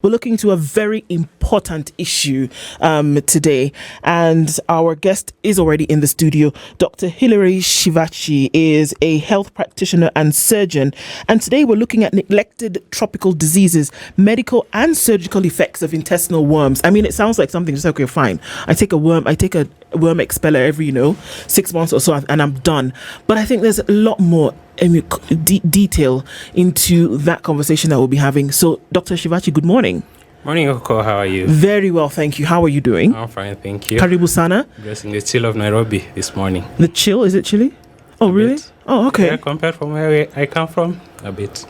We're looking to a very important issue today, and our guest is already in the studio. Dr. Hilary Shivachi is a health practitioner and surgeon, and today we're looking at neglected tropical diseases, medical and surgical effects of intestinal worms. I mean, it sounds like something just okay, fine. I take a worm expeller every 6 months or so, and I'm done. But I think there's a lot more detail into that conversation that we'll be having. So, Dr. Shivachi, good morning. Morning, Okoh. How are you? Very well, thank you. How are you doing? I'm fine, thank you. Karibu sana. Blessing the chill of Nairobi this morning. The chill? Is it chilly? Oh, really? Bit. Oh, okay. Yeah, compared from where I come from, a bit.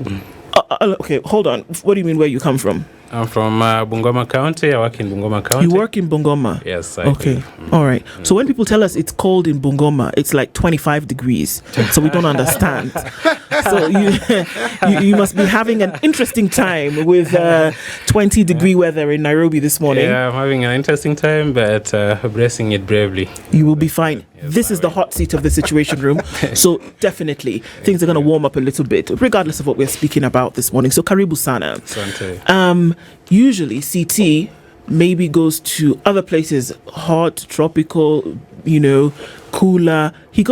Okay, hold on. What do you mean where you come from? I'm from Bungoma County. I work in Bungoma County. You work in Bungoma? Yes, I do. All right. So when people tell us it's cold in Bungoma, it's like 25 degrees. So we don't understand. So you must be having an interesting time with 20-degree weather in Nairobi this morning. Yeah, I'm having an interesting time, but bracing it bravely. You will be fine. Yes, this is the hot seat of the Situation Room. So definitely things are going to warm up a little bit, regardless of what we're speaking about this morning. So Karibu Sana. Sante. Usually CT maybe goes to other places, hot, tropical, cooler. He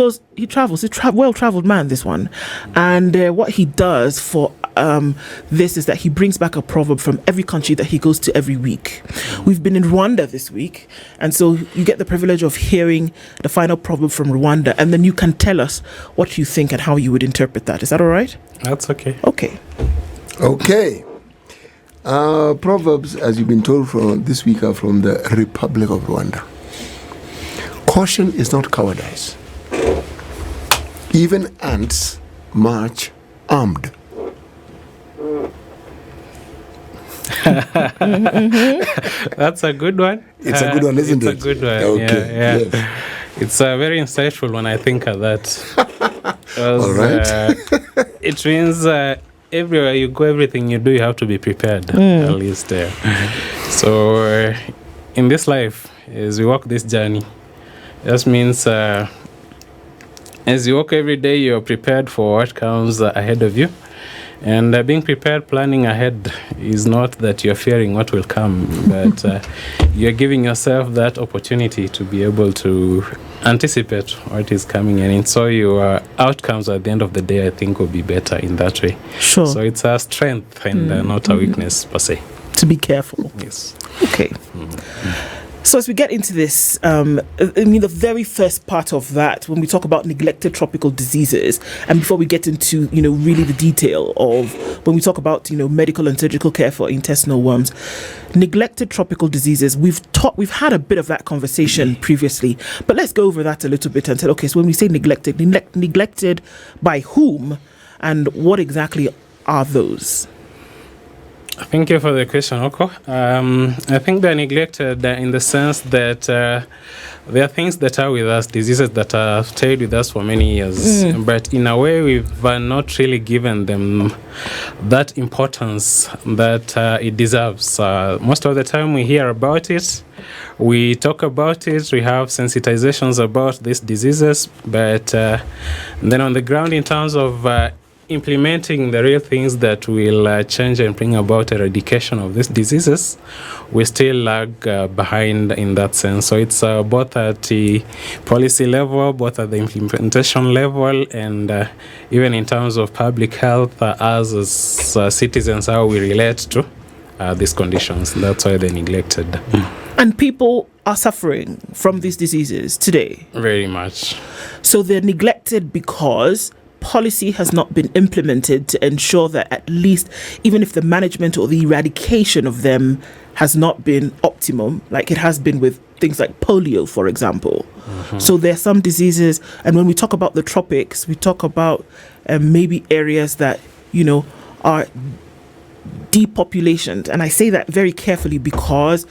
travels. He's well-traveled man, this one. And what he does for this is that he brings back a proverb from every country that he goes to every week. We've been in Rwanda this week, and so you get the privilege of hearing the final proverb from Rwanda, and then you can tell us what you think and how you would interpret that. Is that all right? That's okay. Okay. Proverbs, as you've been told from this week, are from the Republic of Rwanda. Caution is not cowardice. Even ants march armed. That's a good one. It's a good one, isn't it? It's a good one. Okay. Yeah. Yes. It's a very insightful when I think of that. All right. It means everywhere you go, everything you do, you have to be prepared, at least. So in this life, as we walk this journey, that means as you walk every day, you're prepared for what comes ahead of you. And being prepared, planning ahead, is not that you're fearing what will come, but you're giving yourself that opportunity to be able to anticipate what is coming, and so your outcomes at the end of the day, I think, will be better in that way. Sure. So it's a strength and not a weakness per se. To be careful. Yes. Okay. So as we get into this, the very first part of that, when we talk about neglected tropical diseases, and before we get into, really the detail of when we talk about, medical and surgical care for intestinal worms, neglected tropical diseases, we've had a bit of that conversation previously, but let's go over that a little bit and say, okay, so when we say neglected by whom, and what exactly are those? Thank you for the question, Okoh. I think they're neglected in the sense that there are things that are with us, diseases that have stayed with us for many years, but in a way we've not really given them that importance that it deserves. Most of the time we hear about it, we talk about it, we have sensitizations about these diseases, but then on the ground, in terms of implementing the real things that will change and bring about eradication of these diseases, we still lag behind in that sense. So it's both at the policy level, both at the implementation level, and even in terms of public health, as citizens, how we relate to these conditions. That's why they're neglected. And people are suffering from these diseases today. Very much. So they're neglected because policy has not been implemented to ensure that at least, even if the management or the eradication of them has not been optimum, like it has been with things like polio, for example. So there are some diseases, and when we talk about the tropics, we talk about maybe areas that, are depopulated. And I say that very carefully because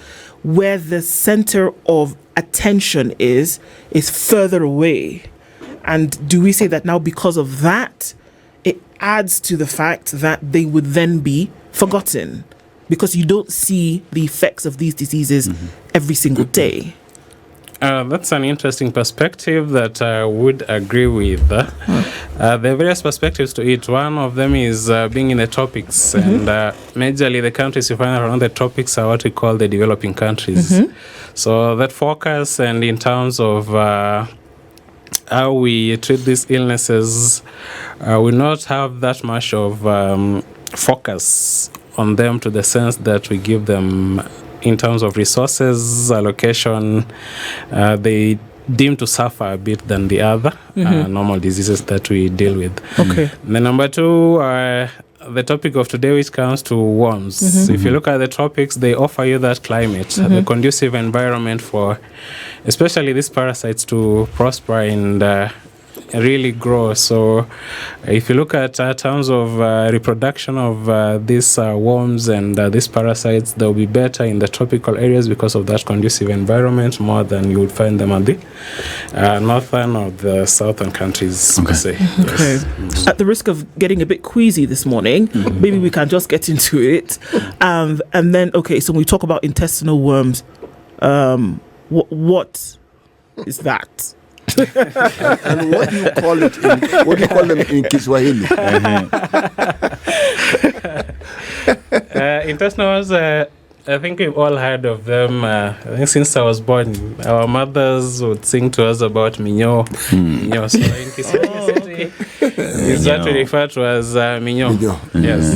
where the center of attention is further away. And do we say that now because of that, it adds to the fact that they would then be forgotten because you don't see the effects of these diseases every single day? That's an interesting perspective that I would agree with. There are various perspectives to it. One of them is being in the tropics, and majorly the countries you find around the tropics are what we call the developing countries. So that focus, and in terms of how we treat these illnesses, we not have that much of focus on them, to the sense that we give them in terms of resources allocation. They deem to suffer a bit than the other normal diseases that we deal with. Okay. The number two, the topic of today, which comes to worms. If you look at the tropics, they offer you that climate, the conducive environment for especially these parasites to prosper and really grow. So if you look at terms of reproduction of these worms and these parasites, they'll be better in the tropical areas because of that conducive environment, more than you would find them at the northern or the southern countries, per se. Okay. At the risk of getting a bit queasy this morning, maybe we can just get into it. And then, okay, so when we talk about intestinal worms, what is that? And what do you call it? What do you call them in Kiswahili? Intestinals, I think we've all heard of them. I think since I was born, our mothers would sing to us about minyo. Minyo. So in Kiswahili, it's what we refer to as minyo. Yes.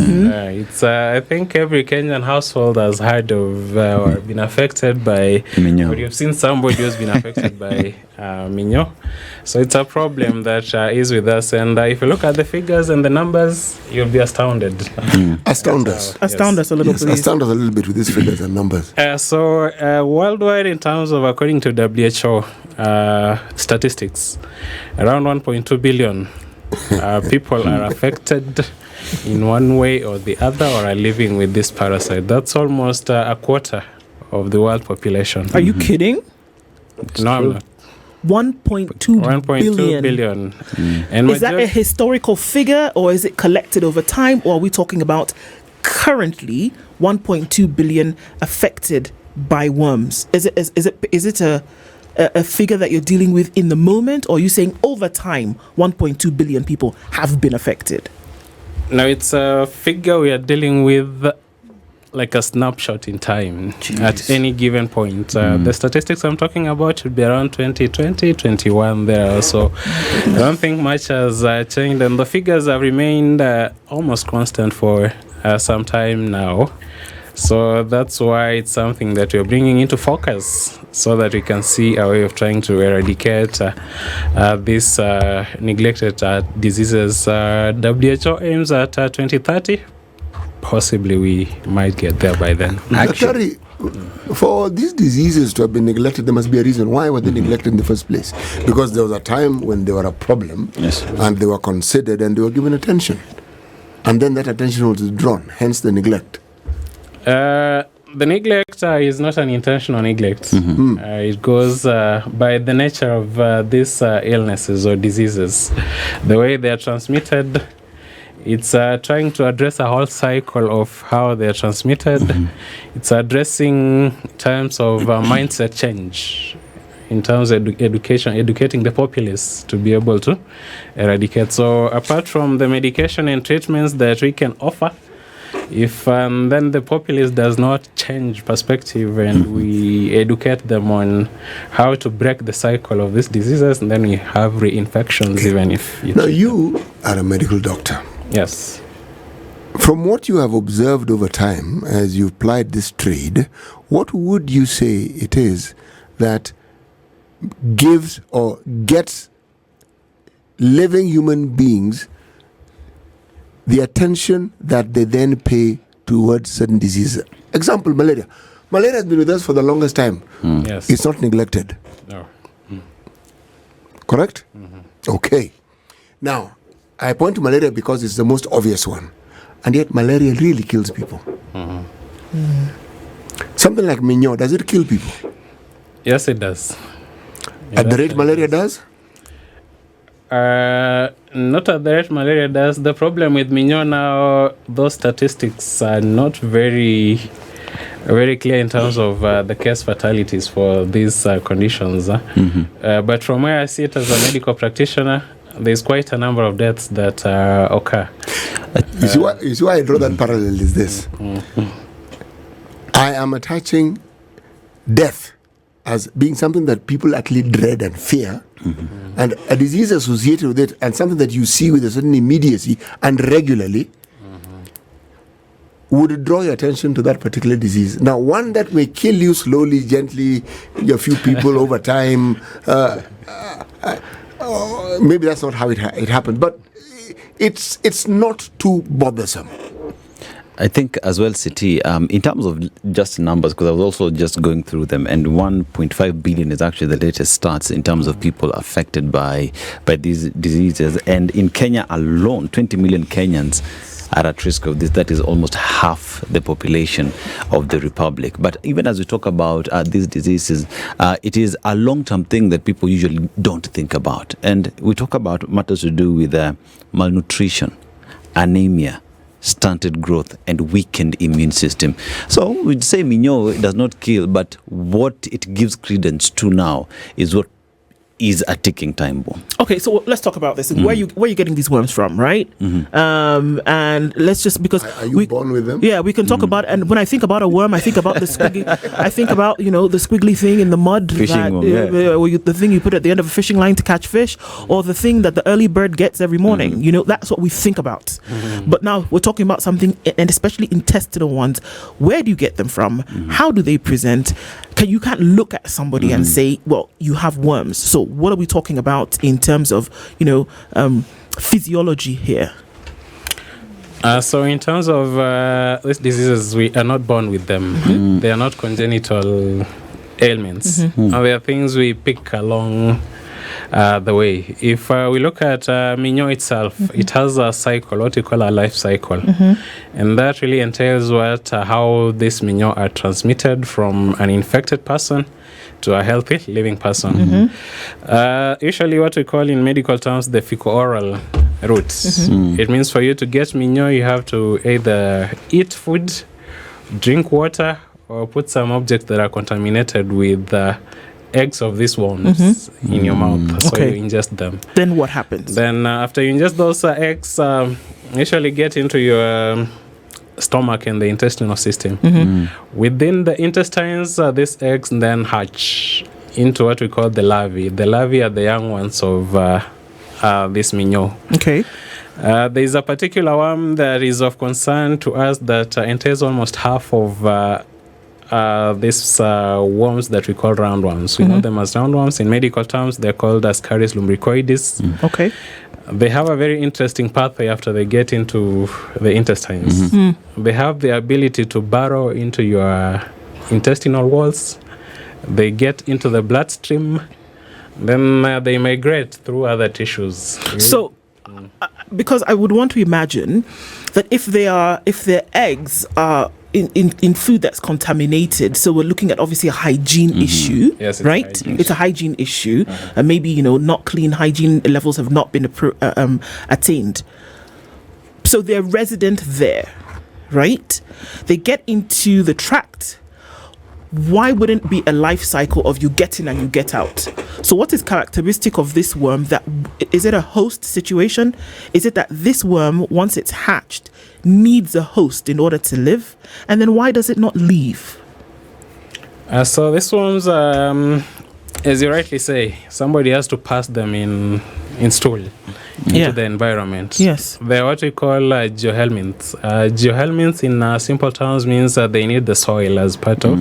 It's. I think every Kenyan household has heard of or been affected by minyo. Or you've seen somebody who's been affected by minyo. So it's a problem that is with us. And if you look at the figures and the numbers, you'll be astounded. Astound us. Astound us a little bit. Astound us a little bit with these figures and numbers. So worldwide, in terms of, according to WHO statistics, around 1.2 billion people are affected in one way or the other, or are living with this parasite. That's almost a quarter of the world population. Are you kidding? No, I'm not. 1.2 billion. And is that a historical figure, or is it collected over time, or are we talking about currently 1.2 billion affected by worms? Is it a figure that you're dealing with in the moment, or are you saying over time 1.2 billion people have been affected? No, it's a figure we are dealing with, like a snapshot in time. At any given point. The statistics I'm talking about should be around 2020, 21 there. So I don't think much has changed, and the figures have remained almost constant for some time now. So that's why it's something that we're bringing into focus, so that we can see a way of trying to eradicate these neglected diseases. WHO aims at 2030. Possibly we might get there by then. Actually, for these diseases to have been neglected, there must be a reason. Why were they neglected in the first place? Because there was a time when they were a problem, and they were considered and they were given attention. And then that attention was withdrawn, hence the neglect. The neglect is not an intentional neglect. It goes by the nature of these illnesses or diseases. The way they are transmitted, it's trying to address a whole cycle of how they're transmitted. It's addressing terms of mindset change, in terms of educating the populace to be able to eradicate. So apart from the medication and treatments that we can offer, if then the populace does not change perspective and we educate them on how to break the cycle of these diseases, and then we have reinfections. Even if now you are a medical doctor. Yes. From what you have observed over time as you applied this trade, what would you say it is that gives or gets living human beings the attention that they then pay towards certain diseases? Example, malaria. Malaria has been with us for the longest time. Yes. It's not neglected. No. Correct? Okay. Now, I point to malaria because it's the most obvious one. And yet malaria really kills people. Something like minyo, does it kill people? Yes, it does. At the rate malaria does? Not at the rate malaria does. The problem with minyo now, those statistics are not very clear in terms of the case fatalities for these conditions. But from where I see it as a medical practitioner, there's quite a number of deaths that occur. You see why I draw that parallel is this. I am attaching death as being something that people actually dread and fear, and a disease associated with it, and something that you see with a certain immediacy and regularly, would draw your attention to that particular disease. Now, one that may kill you slowly, gently, a few people over time, maybe that's not how it happened, but it's not too bothersome. I think as well, City, in terms of just numbers, because I was also just going through them, and 1.5 billion is actually the latest stats in terms of people affected by these diseases. And in Kenya alone, 20 million Kenyans are at risk of this. That is almost half the population of the Republic. But even as we talk about these diseases, it is a long-term thing that people usually don't think about. And we talk about matters to do with malnutrition, anemia, stunted growth, and weakened immune system. So we'd say minyoo does not kill, but what it gives credence to now is what is a ticking time bomb. Okay, so let's talk about this. Where you getting these worms from, right? And let's just, because are you born with them? Yeah, we can talk about. And when I think about a worm, I think about the squiggly. I think about the squiggly thing in the mud, Fishing worm, the thing you put at the end of a fishing line to catch fish, or the thing that the early bird gets every morning. That's what we think about. But now we're talking about something, and especially intestinal ones. Where do you get them from? How do they present? You can't look at somebody and say, well, you have worms. So what are we talking about in terms of, physiology here? So in terms of these diseases, we are not born with them. They are not congenital ailments. They are things we pick along the way. If we look at minyoo itself, it has a cycle, what we call a life cycle. And that really entails how this minyoo are transmitted from an infected person to a healthy living person. Usually what we call in medical terms the fecal-oral route. It means for you to get minyoo, you have to either eat food, drink water, or put some objects that are contaminated with eggs of these worms in your mouth. So you ingest them. Then what happens? Then after you ingest those eggs, usually get into your stomach and the intestinal system. Within the intestines, these eggs then hatch into what we call the larvae. The larvae are the young ones of this minyoo. Okay. There is a particular worm that is of concern to us that entails almost half of these worms that we call roundworms. We know them as roundworms. In medical terms, they're called Ascaris lumbricoides. Okay. They have a very interesting pathway after they get into the intestines. They have the ability to burrow into your intestinal walls. They get into the bloodstream. Then they migrate through other tissues. So, because I would want to imagine that if their eggs are in food that's contaminated, so we're looking at obviously a hygiene issue, yes, right? hygiene it's a hygiene issue, and maybe not clean hygiene levels have not been attained. So they're resident there, right? They get into the tract. Why wouldn't it be a life cycle of you get in and you get out? So what is characteristic of this worm? Is it a host situation? Is it that this worm, once it's hatched, needs a host in order to live? And then why does it not leave? So these worms, as you rightly say, somebody has to pass them in stool into the environment. Yes. They're what we call geohelminths. Geohelminths in simple terms means that they need the soil as part of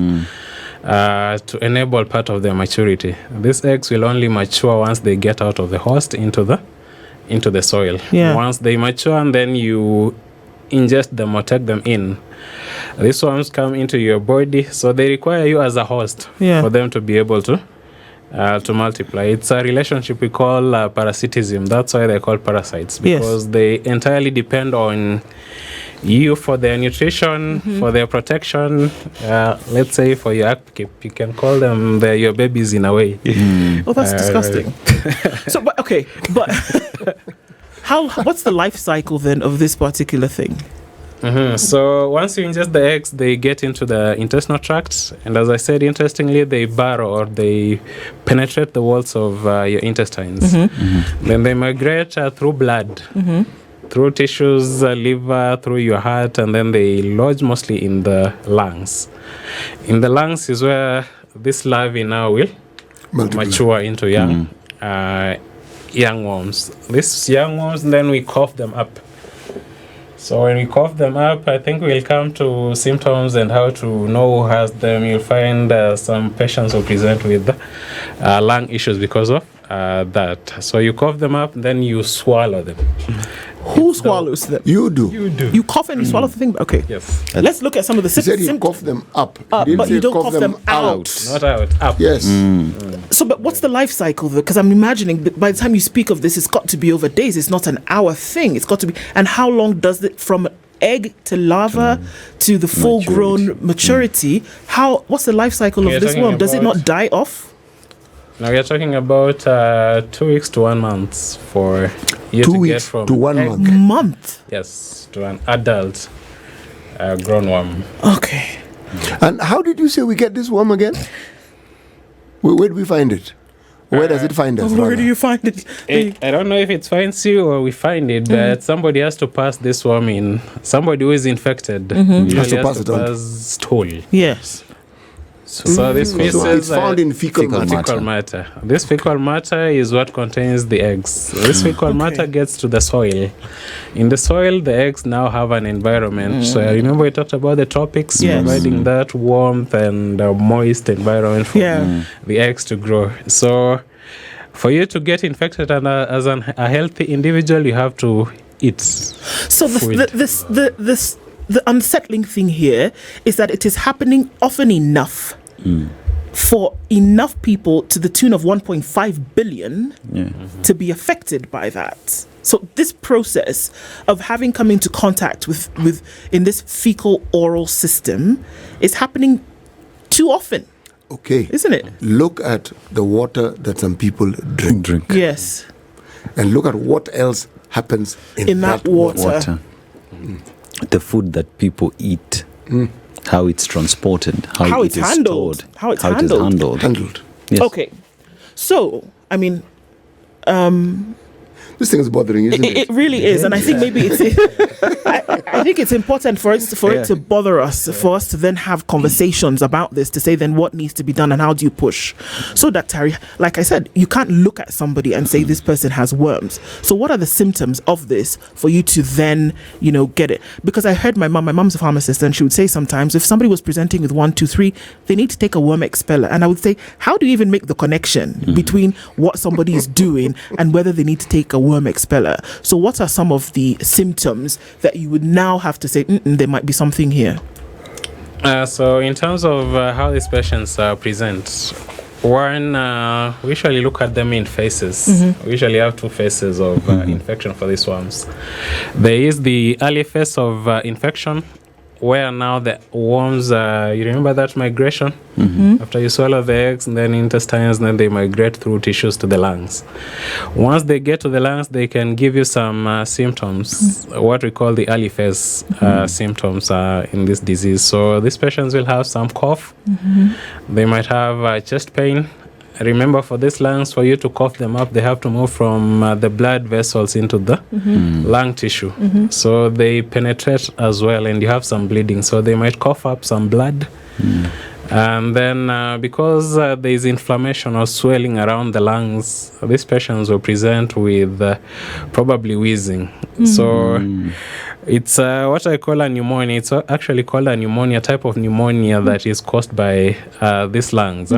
to enable part of their maturity. These eggs will only mature once they get out of the host into the soil. Yeah. Once they mature, and then you ingest them or take them in. These worms come into your body, so they require you as a host for them to be able to multiply. It's a relationship we call parasitism. That's why they're called parasites, because they entirely depend on you for their nutrition, for their protection. Let's say for your upkeep, you can call them your babies in a way. Oh, that's disgusting. So, but what's the life cycle then of this particular thing? So once you ingest the eggs, they get into the intestinal tract, and as I said, interestingly, they burrow or they penetrate the walls of your intestines. Then they migrate through blood, through tissues, liver, through your heart, and then they lodge mostly in the lungs. In the lungs is where this larvae now will mature into young worms. These young worms, then we cough them up. So when we cough them up, I think we'll come to symptoms and how to know who has them. You'll find some patients will present with lung issues because of that. So you cough them up, then you swallow them. Who swallows them? You do. You cough and you swallow the thing? Okay. Yes. Let's look at some of the He said symptoms. you cough them up. But you don't cough them out. Not out, up. Yes. So, but what's the life cycle though? Because I'm imagining that by the time you speak of this, it's got to be over days. It's not an hour thing. It's got to be. And how long does it from egg to larva to the full-grown maturity? What's the life cycle of this worm? Does it not die off? Now we are talking about 2 weeks to 1 month for you 2 to get weeks from to 1 egg, month. Yes, to an adult grown worm. Okay. And how did you say we get this worm again? Where do we find it? Where does it find us? Where do you find it? I don't know if it finds you or we find it, but somebody has to pass this worm in. Somebody who is infected usually Has to pass it on. pass stool. Yes. So this So feces it's found in fecal matter. fecal matter. This fecal matter is what contains the eggs. This fecal matter gets to the soil. In the soil, the eggs now have an environment. So I remember we talked about the tropics, Yes. providing that warmth and moist environment for the eggs to grow. So for you to get infected and as a healthy individual, you have to eat. So food. the unsettling thing here is that it is happening often enough for enough people to the tune of 1.5 billion to be affected by that. So this process of having come into contact with in this fecal oral system is happening too often, Okay. isn't it? Look at the water that some people drink. Yes. And look at what else happens in that water. The food that people eat, how it's transported, how it's it is handled, stored, how it's it is handled. Handled. Yes. Okay. So, I mean, This thing is bothering you, isn't it? it really is, and I think maybe it's. I think it's important for it to bother us, for us to then have conversations about this, to say then what needs to be done and how do you push. So, Dr. Harry, like I said, you can't look at somebody and say this person has worms. So, what are the symptoms of this for you to then, get it? Because I heard my mom's a pharmacist, and she would say sometimes if somebody was presenting with 1, 2, 3, they need to take a worm expeller, and I would say, how do you even make the connection between what somebody is doing and whether they need to take a worm expeller? So what are some of the symptoms that you would now have to say there might be something here? So in terms of how these patients present, one, we usually look at them in phases. We usually have 2 phases of infection for these worms. There is the early phase of infection, where now the worms, you remember that migration? After you swallow the eggs and then intestines, then they migrate through tissues to the lungs. Once they get to the lungs, they can give you some symptoms, what we call the early phase symptoms in this disease. So these patients will have some cough. They might have chest pain. Remember, for these lungs, for you to cough them up, they have to move from the blood vessels into the lung tissue. So they penetrate as well, and you have some bleeding. So they might cough up some blood. And then because there is inflammation or swelling around the lungs, these patients will present with probably wheezing. So it's what I call a pneumonia. It's actually called a pneumonia, type of pneumonia that is caused by these lungs.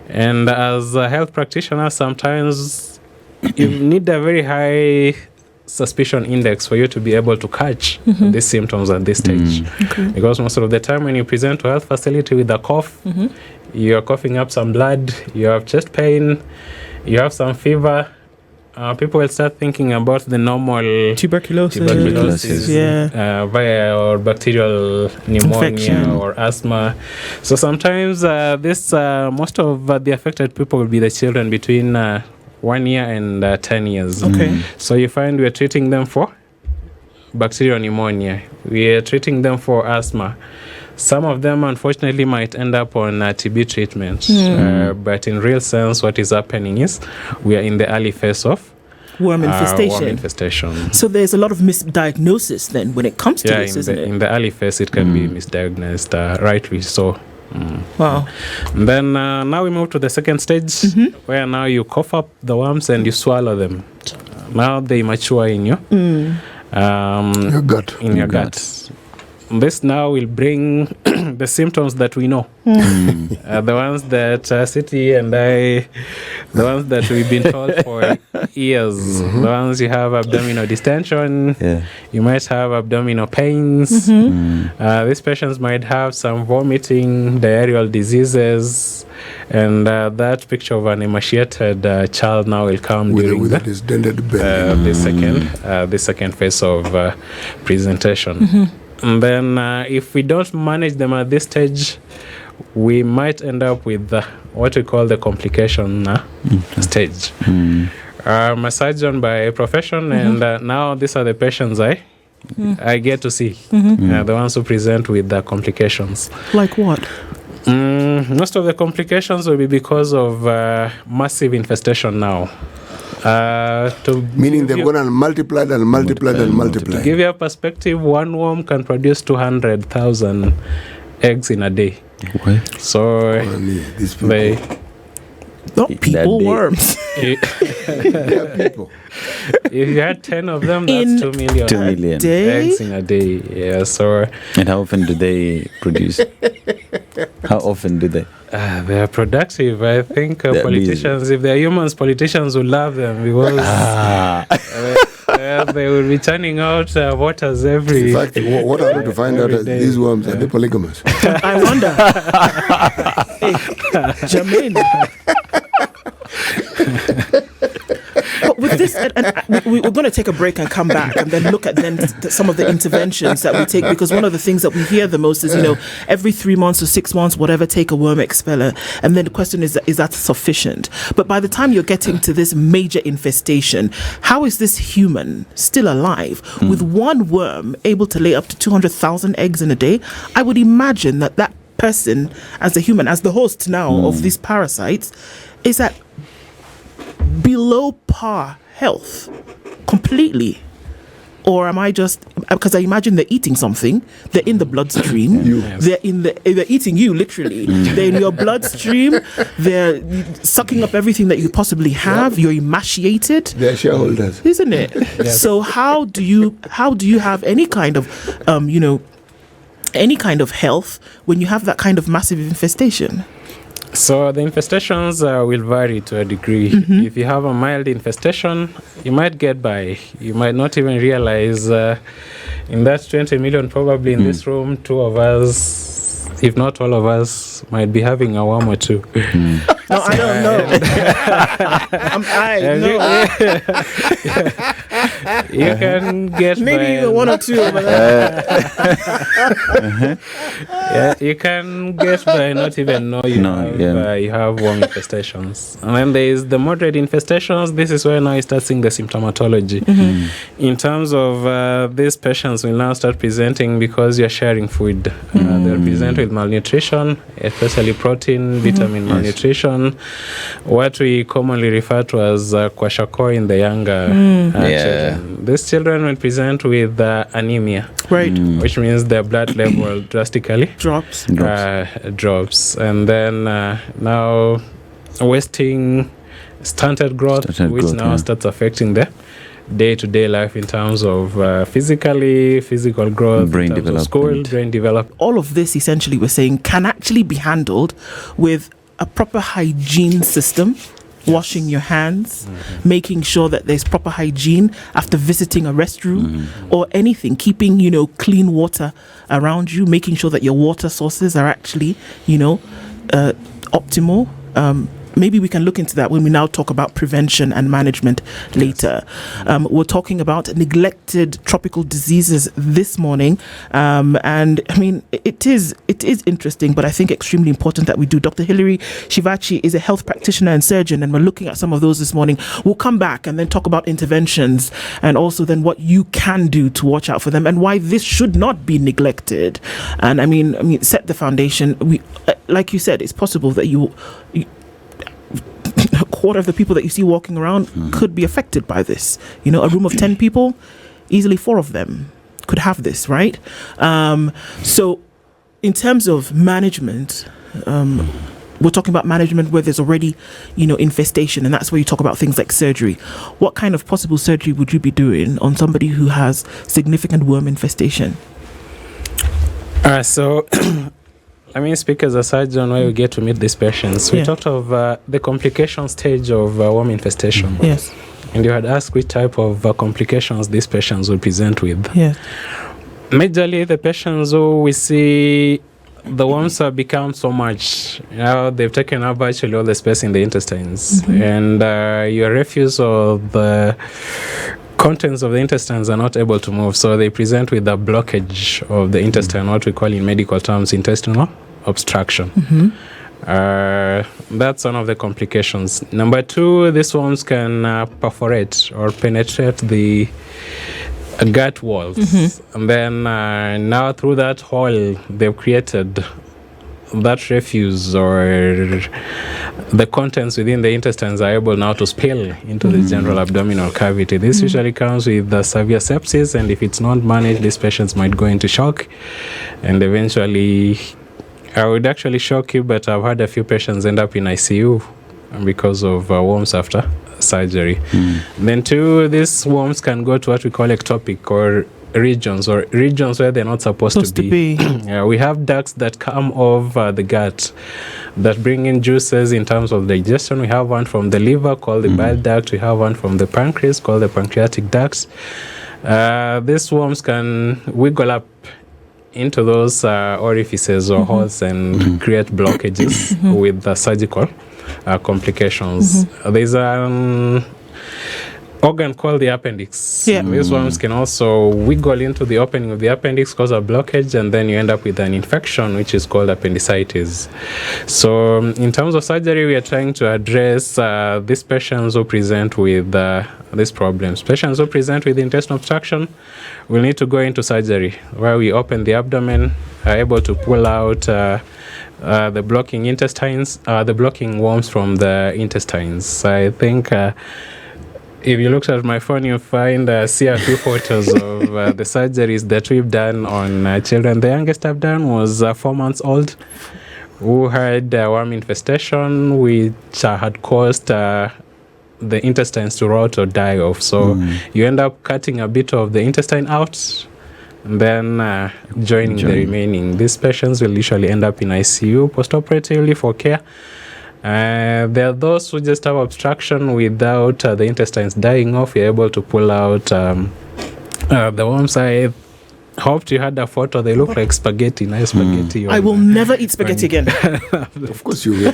And as a health practitioner, sometimes you need a very high suspicion index for you to be able to catch these symptoms at this stage. Because most of the time when you present to a health facility with a cough, you're coughing up some blood, you have chest pain, you have some fever, people will start thinking about the normal Tuberculosis. Via or bacterial pneumonia Infection. or asthma. So sometimes this most of the affected people will be the children between 1 year and 10 years. Okay. So you find we're treating them for bacterial pneumonia. We are treating them for asthma. Some of them, unfortunately, might end up on TB treatment. But in real sense, what is happening is we are in the early phase of worm infestation. So there's a lot of misdiagnosis then when it comes to this, isn't it? In the early phase, it can be misdiagnosed, rightly so. Wow. And then now we move to the second stage, where now you cough up the worms and you swallow them. Now they mature in your gut. In your gut. This now will bring the symptoms that we know. The ones that City and I, the ones that we've been told for years. The ones you have abdominal distension, you might have abdominal pains. These patients might have some vomiting, diarrheal diseases, and that picture of an emaciated child now will come during the second phase of presentation. And then if we don't manage them at this stage, we might end up with what we call the complication stage. I'm a surgeon by profession, and now these are the patients I get to see, the ones who present with the complications. Like what? Most of the complications will be because of massive infestation now. Meaning they're going to multiply and multiply and multiply. To give you a perspective, one worm can produce 200,000 eggs in a day. Okay. So these people. Not people, worms. They're people. If you had 10 of them, that's 2 million. 2 million eggs in a day. Yeah. So. And how often do they produce? How often do they? They are productive. I think politicians, if they're humans, politicians will love them because they will be turning out waters every. In fact, what I want to find out is these worms are they polygamous? I wonder. Hey, Jermaine. But with this, we're going to take a break and come back and then look at some of the interventions that we take, because one of the things that we hear the most is, every 3 months or 6 months, whatever, take a worm expeller. And then the question is that sufficient? But by the time you're getting to this major infestation, how is this human still alive with one worm able to lay up to 200,000 eggs in a day? I would imagine that person, as a human, as the host now of these parasites, is at below par health completely. Or am I just, because I imagine they're eating something, they're in the bloodstream, they're eating you literally, they're in your bloodstream, they're sucking up everything that you possibly have, you're emaciated, they're shareholders, isn't it? So how do you have any kind of any kind of health when you have that kind of massive infestation? So the infestations will vary to a degree. If you have a mild infestation, you might get by. You might not even realize in that 20 million probably in this room, 2 of us, if not all of us, might be having a worm or 2. No, I don't know. You can get maybe by even 1 or 2 over there. You can get by not even know you have worm infestations. And then there is the moderate infestations. This is where now you start seeing the symptomatology. In terms of these patients will now start presenting because you're sharing food. They'll present with malnutrition, especially protein, vitamin malnutrition. What we commonly refer to as kwashiorkor in the younger children. These children will present with anemia, right? Which means their blood level drastically drops. And then now wasting, stunted growth, which starts affecting the day-to-day life in terms of physical growth, brain development, brain development. All of this, essentially, we're saying, can actually be handled with a proper hygiene system, washing your hands, making sure that there's proper hygiene after visiting a restroom or anything, keeping, clean water around you, making sure that your water sources are actually, optimal. maybe we can look into that when we now talk about prevention and management later. We're talking about neglected tropical diseases this morning, and I mean it is interesting, but I think extremely important that we do. Dr. Hilary Shivachi is a health practitioner and surgeon, and we're looking at some of those this morning. We'll come back and then talk about interventions, and also then what you can do to watch out for them, and why this should not be neglected. And I mean set the foundation. We, like you said, it's possible that you a quarter of the people that you see walking around could be affected by this. You know, a room of 10 people, easily 4 of them could have this, right? So in terms of management, we're talking about management where there's already, infestation, and that's where you talk about things like surgery. What kind of possible surgery would you be doing on somebody who has significant worm infestation? So let me speak as a surgeon where we get to meet these patients. We talked of the complication stage of worm infestation. Yes. And you had asked which type of complications these patients will present with. Yes. Majorly, the patients who we see, the worms have become so much. They've taken up virtually all the space in the intestines. And your refuse or the contents of the intestines are not able to move. So they present with a blockage of the intestine, what we call in medical terms intestinal obstruction. That's one of the complications. Number 2, these worms can perforate or penetrate the gut walls. And then now through that hole they've created, that refuse or the contents within the intestines are able now to spill into the general abdominal cavity. This usually comes with severe sepsis, and if it's not managed, these patients might go into shock, and eventually, I would actually shock you, but I've had a few patients end up in ICU because of worms after surgery. Then 2, these worms can go to what we call ectopic or regions where they're not supposed to be. We have ducts that come off the gut that bring in juices in terms of digestion. We have one from the liver called the bile duct. We have one from the pancreas called the pancreatic ducts. These worms can wiggle up into those orifices or holes and create blockages with the surgical complications. There's an organ called the appendix. These worms can also wiggle into the opening of the appendix, cause a blockage, and then you end up with an infection which is called appendicitis. So in terms of surgery, we are trying to address these patients who present with these problems. Patients who present with intestinal obstruction will need to go into surgery where we open the abdomen, are able to pull out the blocking intestines, the blocking worms from the intestines. I think if you looked at my phone, you'll see a few photos of the surgeries that we've done on children. The youngest I've done was 4 months old, who had worm infestation, which had caused the intestines to rot or die off. So you end up cutting a bit of the intestine out, and then joining the remaining. These patients will usually end up in ICU postoperatively for care. There are those who just have obstruction without the intestines dying off. You're able to pull out the worms. I hoped you had a photo. They look like spaghetti, nice spaghetti. I will never eat spaghetti again. Of course you will.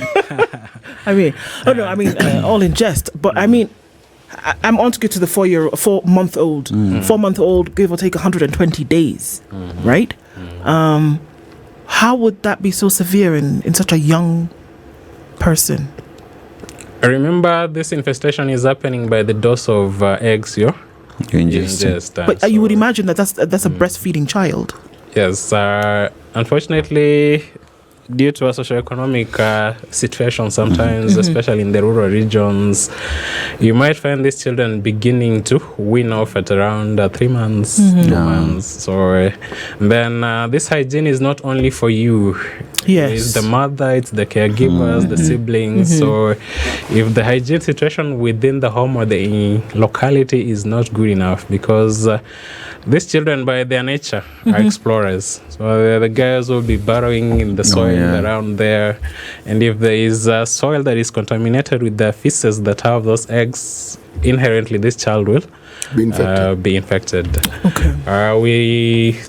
All in jest. But I'm on to get to the 4-month-old. 4-month-old, give or take 120 days, right? How would that be so severe in such a young person? Remember, this infestation is happening by the dose of eggs you ingest. But you would imagine that's a breastfeeding child. Yes. Unfortunately, due to a socioeconomic situation sometimes, especially in the rural regions, you might find these children beginning to wean off at around 3 months, 2 months. So then this hygiene is not only for you. Yes. It's the mother, it's the caregivers, the siblings. So if the hygiene situation within the home or the locality is not good enough, because these children by their nature are explorers. So the guys will be burrowing in the soil around there. And if there is soil that is contaminated with the feces that have those eggs, inherently this child will be infected. Okay. We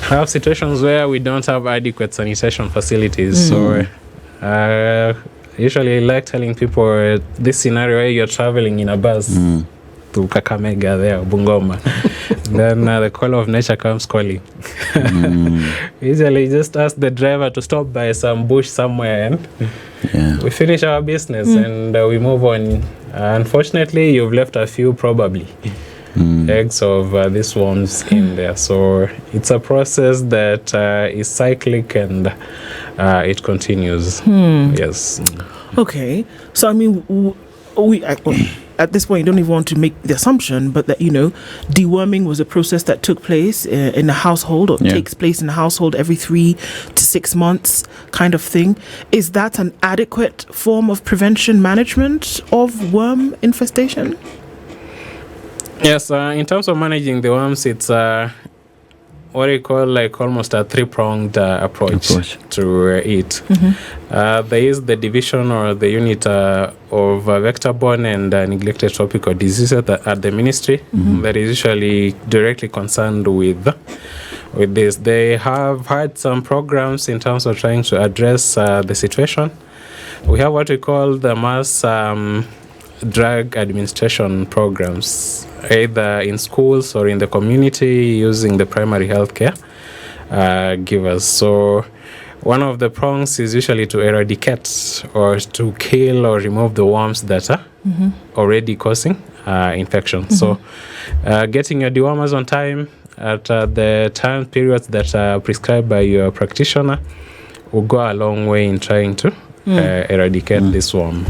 have situations where we don't have adequate sanitation facilities. So Usually, I like telling people this scenario where you're traveling in a bus to Kakamega there, Bungoma. Then the call of nature comes calling. Usually, just ask the driver to stop by some bush somewhere and we finish our business and we move on. Unfortunately, you've left a few probably eggs of these worms in there. So it's a process that is cyclic and it continues. Yes. Okay. So, I mean, at this point, you don't even want to make the assumption, but that, deworming was a process that took place in a household or takes place in a household every 3 to 6 months kind of thing. Is that an adequate form of prevention management of worm infestation? Yes, in terms of managing the worms, it's what you call like almost a 3-pronged approach to it. There is the division or the unit of vector-borne and neglected tropical diseases at the ministry that is usually directly concerned with this. They have had some programs in terms of trying to address the situation. We have what we call the mass drug administration programs, either in schools or in the community using the primary health care givers. So one of the prongs is usually to eradicate or to kill or remove the worms that are already causing infection. So getting your dewormers on time at the time periods that are prescribed by your practitioner will go a long way in trying to eradicate this worm.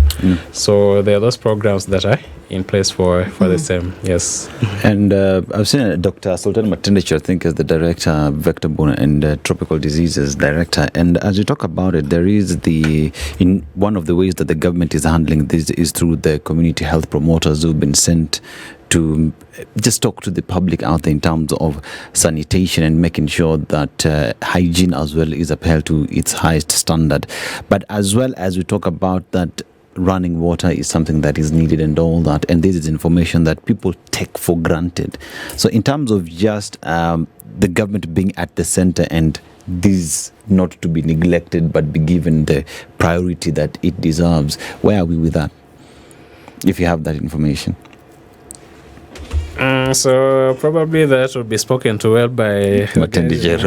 So there are those programs that are in place for the same. Yes. And I've seen Dr. Sultan Matendechi, I think, as the director, vector-borne and tropical diseases director. And as you talk about it, there is in one of the ways that the government is handling this is through the community health promoters who've been sent to just talk to the public out there in terms of sanitation and making sure that hygiene as well is upheld to its highest standard. But as well as we talk about that, running water is something that is needed and all that, and this is information that people take for granted. So in terms of just the government being at the center and this not to be neglected but be given the priority that it deserves, where are we with that, if you have that information? So probably that would be spoken to well by Matendechere.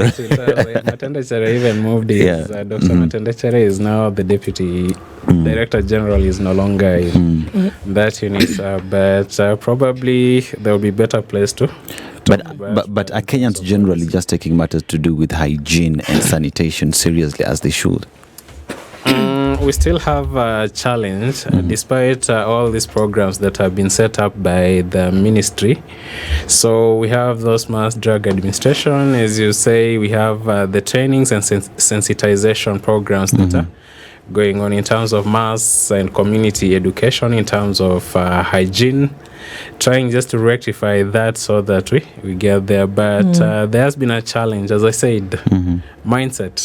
Matendechere even moved his Dr. Matendechere is now the deputy director general, is no longer in that unit, but probably there will be better place to. But are Kenyans generally just taking matters to do with hygiene and sanitation seriously as they should? We still have a challenge despite all these programs that have been set up by the ministry. So we have those mass drug administration, as you say, we have the trainings and sensitization programs that are going on in terms of mass and community education, in terms of hygiene, trying just to rectify that so that we get there. But there has been a challenge, as I said, mindset.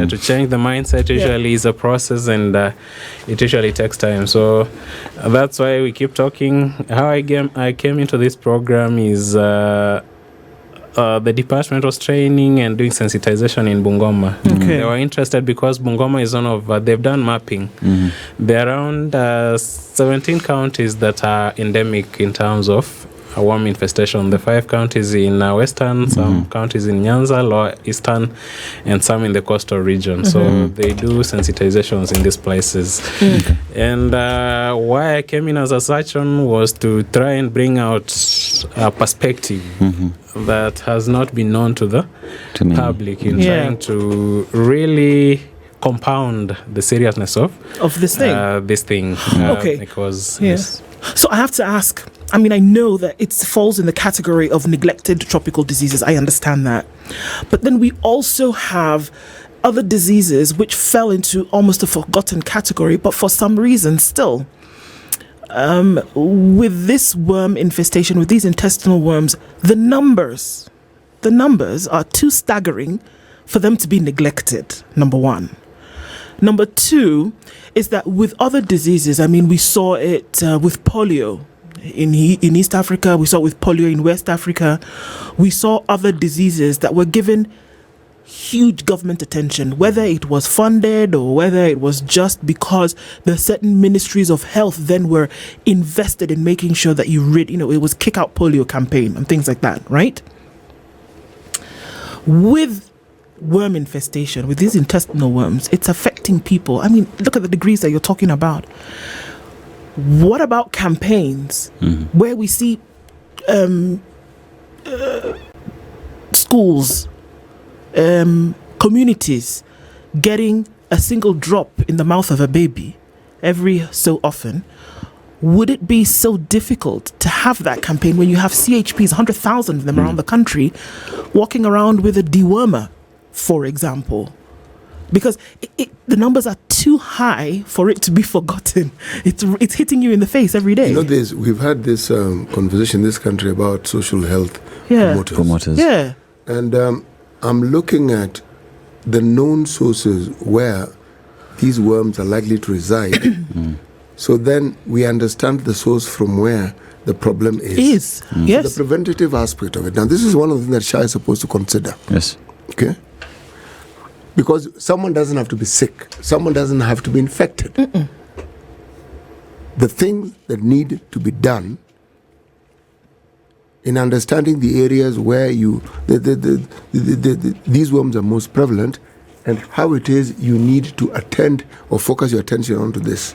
To change the mindset usually is a process, and it usually takes time. So that's why we keep talking. How I came into this program is the department was training and doing sensitization in Bungoma. They were interested because Bungoma is one of, they've done mapping. There are around 17 counties that are endemic in terms of worm infestation. The 5 counties in western, some counties in Nyanza, lower eastern, and some in the coastal region. So they do sensitizations in these places. And why I came in as a surgeon was to try and bring out a perspective that has not been known to the public in trying to really compound the seriousness of this thing. Because so I have to ask, I mean, I know that it falls in the category of neglected tropical diseases. I understand that. But then we also have other diseases which fell into almost a forgotten category, but for some reason still. With this worm infestation, with these intestinal worms, the numbers are too staggering for them to be neglected, number one. Number two is that with other diseases, I mean, we saw it with polio in East Africa, we saw it with polio in West Africa, we saw other diseases that were given huge government attention, whether it was funded or whether it was just because the certain ministries of health then were invested in making sure that it was kick out polio campaign and things like that, right? With worm infestation, with these intestinal worms, it's affecting people. I mean, look at the degrees that you're talking about. What about campaigns where we see schools, communities getting a single drop in the mouth of a baby every so often? Would it be so difficult to have that campaign when you have CHPs, 100,000 of them around the country, walking around with a dewormer, for example? Because the numbers are too high for it to be forgotten. It's hitting you in the face every day. We've had this conversation in this country about social health promoters. Yeah. And I'm looking at the known sources where these worms are likely to reside. So then we understand the source from where the problem is. Yes. The preventative aspect of it. Now, this is one of the things that Shah is supposed to consider. Yes. Okay? Because someone doesn't have to be sick. Someone doesn't have to be infected. The things that need to be done in understanding the areas where these worms are most prevalent and how it is you need to attend or focus your attention onto this.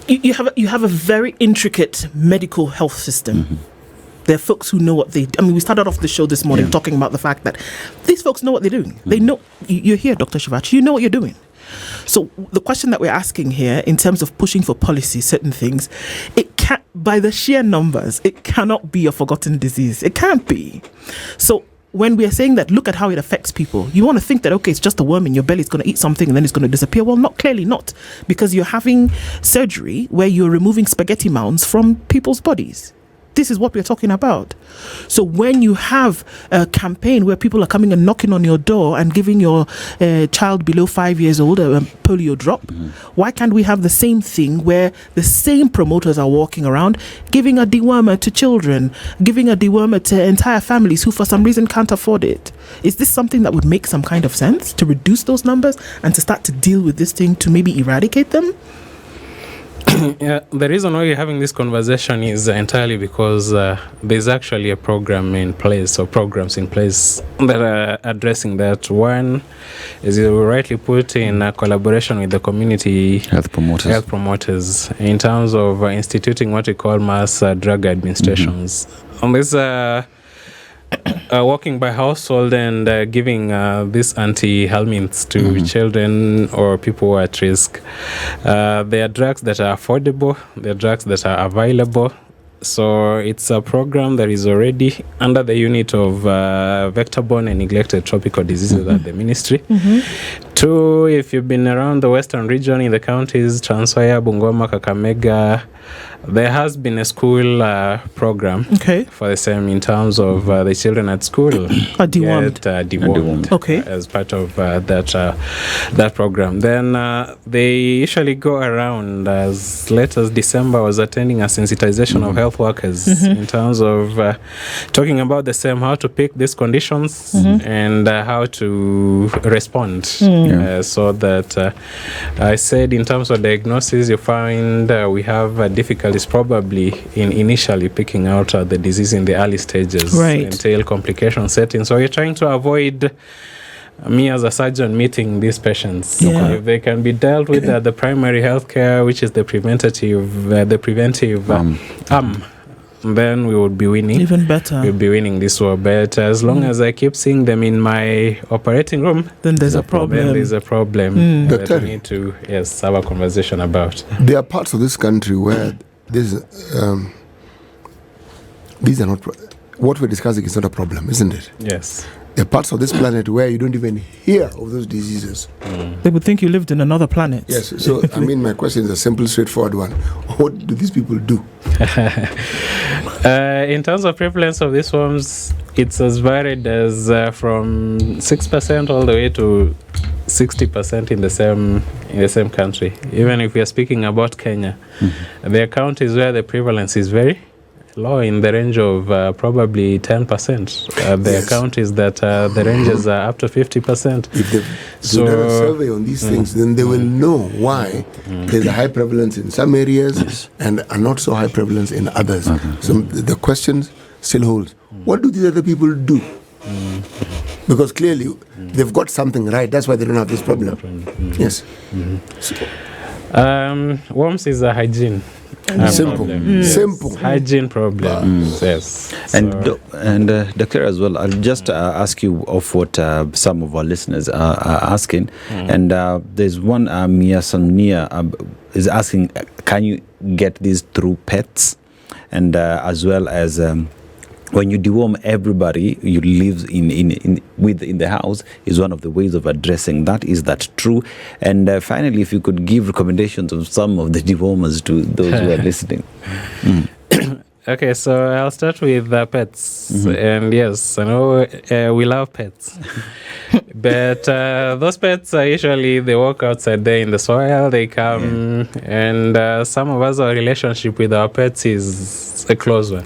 You have a very intricate medical health system. There are folks who know what they do. I mean, we started off the show this morning talking about the fact that these folks know what they're doing. They know. You're here, Dr. Shivachi. You know what you're doing. So the question that we're asking here, in terms of pushing for policy, certain things, it can't, by the sheer numbers, it cannot be a forgotten disease. It can't be. So when we are saying that, look at how it affects people, you want to think that, okay, it's just a worm in your belly, it's going to eat something and then it's going to disappear. Well, clearly not, because you're having surgery where you're removing spaghetti mounds from people's bodies. This is what we're talking about. So when you have a campaign where people are coming and knocking on your door and giving your child below 5 years old a polio drop, why can't we have the same thing where the same promoters are walking around giving a dewormer to children, giving a dewormer to entire families who for some reason can't afford it? Is this something that would make some kind of sense to reduce those numbers and to start to deal with this thing to maybe eradicate them? Yeah, the reason why we're having this conversation is entirely because there's actually a program in place, or programs in place that are addressing that. One is, you rightly put, in collaboration with the community health promoters in terms of instituting what we call mass drug administrations. On this walking by household and giving these anti-helminths to children or people who are at risk. There are drugs that are affordable, there are drugs that are available. So it's a program that is already under the unit of vector-borne and neglected tropical diseases at the ministry. Two, if you've been around the western region in the counties, Trans Nzoia, Bungoma, Kakamega, there has been a school program for the same, in terms of the children at school dewormed. Dewormed as part of that program. Then they usually go around as late as December. I was attending a sensitization of health workers in terms of talking about the same, how to pick these conditions and how to respond. So that I said, in terms of diagnosis, you find we have difficulties probably in initially picking out the disease in the early stages until complication settings. So you're trying to avoid me as a surgeon meeting these patients. If they can be dealt with at the primary health care, which is the preventive arm, then we would be winning. Even better. We'll be winning this war. But as long as I keep seeing them in my operating room, then there's a problem. Then there's a problem that we need to have a conversation about. There are parts of this country where these are not... what we're discussing is not a problem, isn't it? Yes. There are parts of this planet where you don't even hear of those diseases. They would think you lived in another planet. Yes. So, I mean, my question is a simple, straightforward one. What do these people do? In terms of prevalence of these worms, it's as varied as from 6% all the way to 60% in the same country. Even if we are speaking about Kenya, there are counties where the prevalence is very low, in the range of probably 10%. The Yes. account is that the ranges are up to 50%. If they've done a survey on these things, then they will know why there's a high prevalence in some areas and a not so high prevalence in others. So the question still holds. What do these other people do? Because clearly they've got something right. That's why they don't have this problem. Yes. Worms is a hygiene. Simple. Problem. Yes. Simple. Hygiene problem. Yes. And Doctor, as well, I'll just ask you of what some of our listeners are asking. And there's one, Mia Samnia is asking, can you get these through pets? And as well as when you deworm everybody you live in the house is one of the ways of addressing that. Is that true? And finally, if you could give recommendations of some of the dewormers to those who are listening. Okay, so I'll start with pets. And yes, I know we love pets. But those pets are usually, they walk outside there in the soil, they come, and some of us, our relationship with our pets is a close one.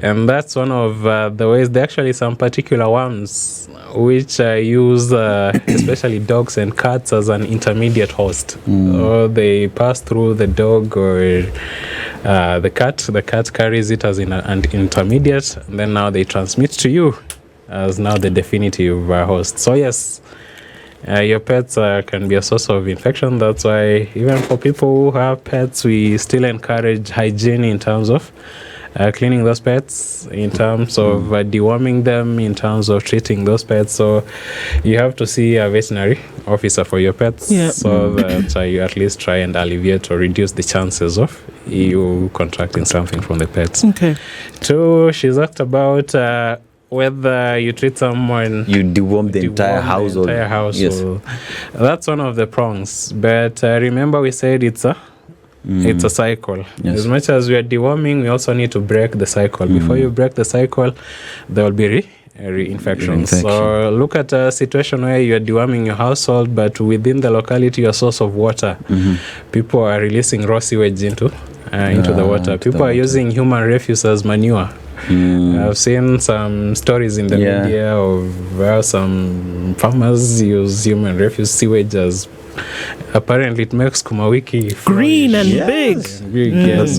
And that's one of the ways. There are actually some particular ones which use especially dogs and cats as an intermediate host. Or they pass through the dog or the cat. The cat carries it as an intermediate, and then now they transmit to you as now the definitive host. So yes, your pets can be a source of infection. That's why even for people who have pets, we still encourage hygiene in terms of cleaning those pets, in terms of deworming them, in terms of treating those pets. So you have to see a veterinary officer for your pets, so that you at least try and alleviate or reduce the chances of you contracting something from the pets. Okay. Two, she's asked about whether you treat someone, you deworm the entire household. Yes. That's one of the prongs. But remember, we said it's a cycle. Yes. As much as we are deworming, we also need to break the cycle. Before you break the cycle, there will be reinfections. So look at a situation where you are deworming your household, but within the locality, your source of water, people are releasing raw sewage into the water. People are using human refuse as manure. I've seen some stories in the media of where some farmers use human refuse sewage as, apparently it makes kumawiki green and big. So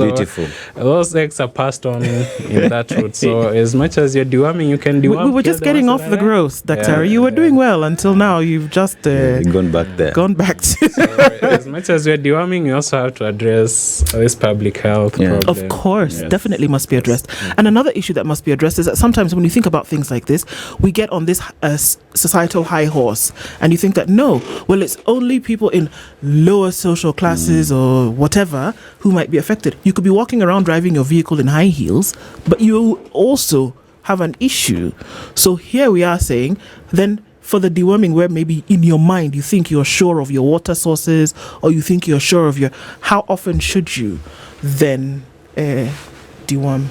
beautiful. Those eggs are passed on in that route. So as much as you're deworming, you can deworm. We were just getting off the growth, Dr. You were doing well until now. You've just gone back there. So as much as we're deworming, we also have to address this public health problem. Of course, definitely must be addressed. And another issue that must be addressed is that sometimes when you think about things like this, we get on this societal high horse, and you think that it's only people in lower social classes or whatever who might be affected. You could be walking around driving your vehicle in high heels, but you also have an issue. So here we are saying, then for the deworming, where maybe in your mind you think you're sure of your water sources, or you think you're sure of how often should you then deworm?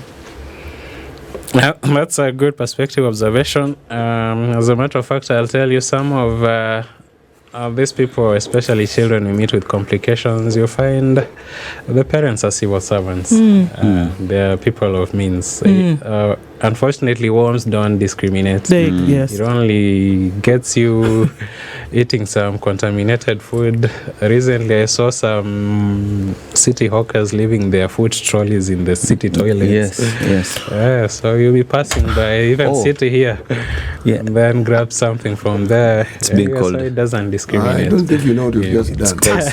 That's a good perspective observation. As a matter of fact, I'll tell you some of these people, especially children, we meet with complications. You find the parents are civil servants. They're people of means. Unfortunately, worms don't discriminate. It only gets you eating some contaminated food. Recently, I saw some city hawkers leaving their food trolleys in the city toilets. So you'll be passing by, even city here, and then grab something from there. It's being called. So it doesn't discriminate. I don't think you know what you've just done.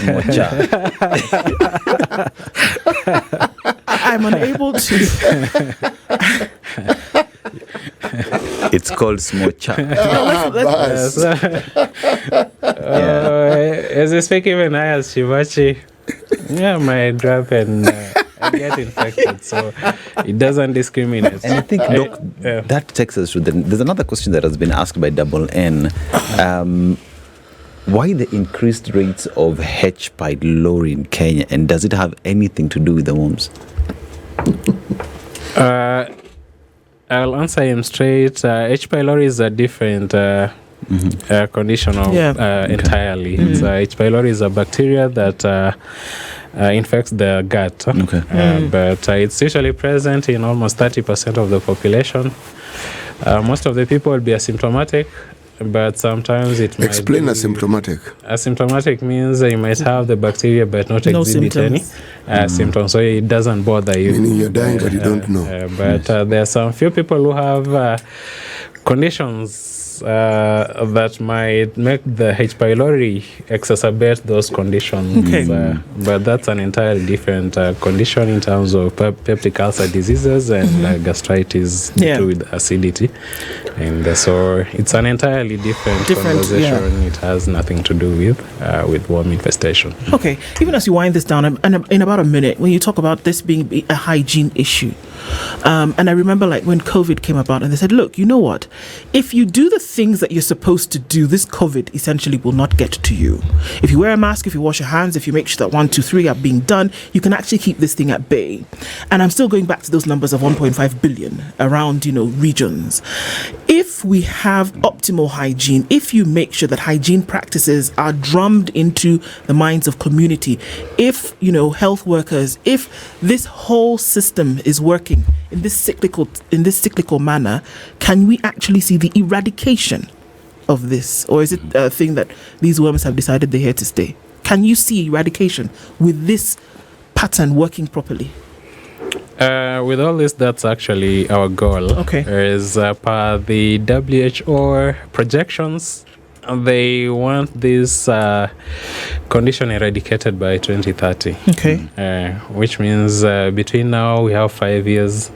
I'm unable to. It's called smocha. As I speak, even I as Shivachi, my drop and I get infected, so it doesn't discriminate. And I think, Doc, that takes us to there's another question that has been asked by Double N. Why the increased rates of H. pylori in Kenya, and does it have anything to do with the worms? I'll answer him straight. H. pylori is a different condition entirely. It's, H. pylori is a bacteria that infects the gut, but it's usually present in almost 30% of the population. Most of the people will be asymptomatic, but sometimes it might Explain asymptomatic. Asymptomatic means you might have the bacteria but not exhibit any symptoms, so it doesn't bother you. Meaning you're dying but you don't know. But there are some few people who have conditions that might make the H. pylori exacerbate those conditions. But that's an entirely different condition in terms of peptic ulcer diseases and gastritis due with acidity. And so it's an entirely different conversation. It has nothing to do with worm infestation. Okay, even as you wind this down, and in about a minute, when you talk about this being a hygiene issue, and I remember like when COVID came about and they said, look, you know what? If you do the things that you're supposed to do, this COVID essentially will not get to you. If you wear a mask, if you wash your hands, if you make sure that 1, 2, 3 are being done, you can actually keep this thing at bay. And I'm still going back to those numbers of 1.5 billion around, regions. If we have optimal hygiene, if you make sure that hygiene practices are drummed into the minds of community, if, health workers, if this whole system is working in this cyclical manner, can we actually see the eradication of this? Or is it a thing that these worms have decided they're here to stay? Can you see eradication with this pattern working properly? With all this, that's actually our goal. Is per the WHO projections, they want this condition eradicated by 2030. Which means between now we have 5 years.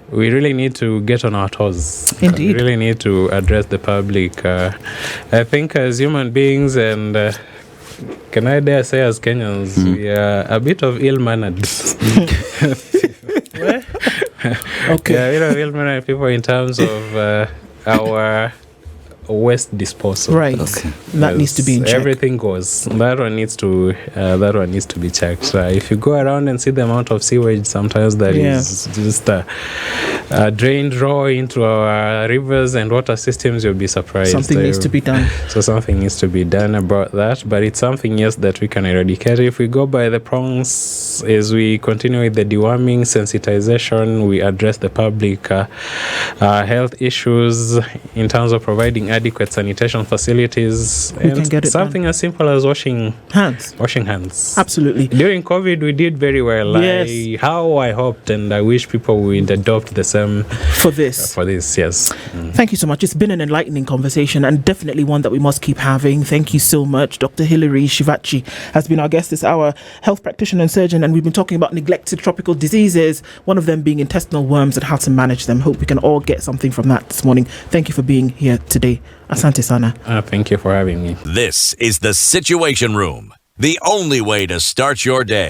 We really need to get on our toes. Indeed. We really need to address the public. I think as human beings and can I dare say as Kenyans, we are a bit of ill-mannered. Ill-mannered people in terms of our waste disposal. That needs to be in check. Everything goes. That one needs to be checked. If you go around and see the amount of sewage sometimes that is just drained raw into our rivers and water systems, you'll be surprised. Something needs to be done. So something needs to be done about that, but it's something that we can eradicate. If we go by the prongs, as we continue with the deworming, sensitization, we address the public health issues in terms of providing adequate sanitation facilities, and something as simple as washing hands. Absolutely. During COVID, we did very well. How I hoped and I wish people would adopt the same for this. Yes. Thank you so much. It's been an enlightening conversation and definitely one that we must keep having. Thank you so much. Dr. Hilary Shivachi has been our guest this hour, health practitioner and surgeon, and we've been talking about neglected tropical diseases, one of them being intestinal worms and how to manage them. Hope we can all get something from that this morning. Thank you for being here today. Asante sana. Thank you for having me. This is the Situation Room, the only way to start your day.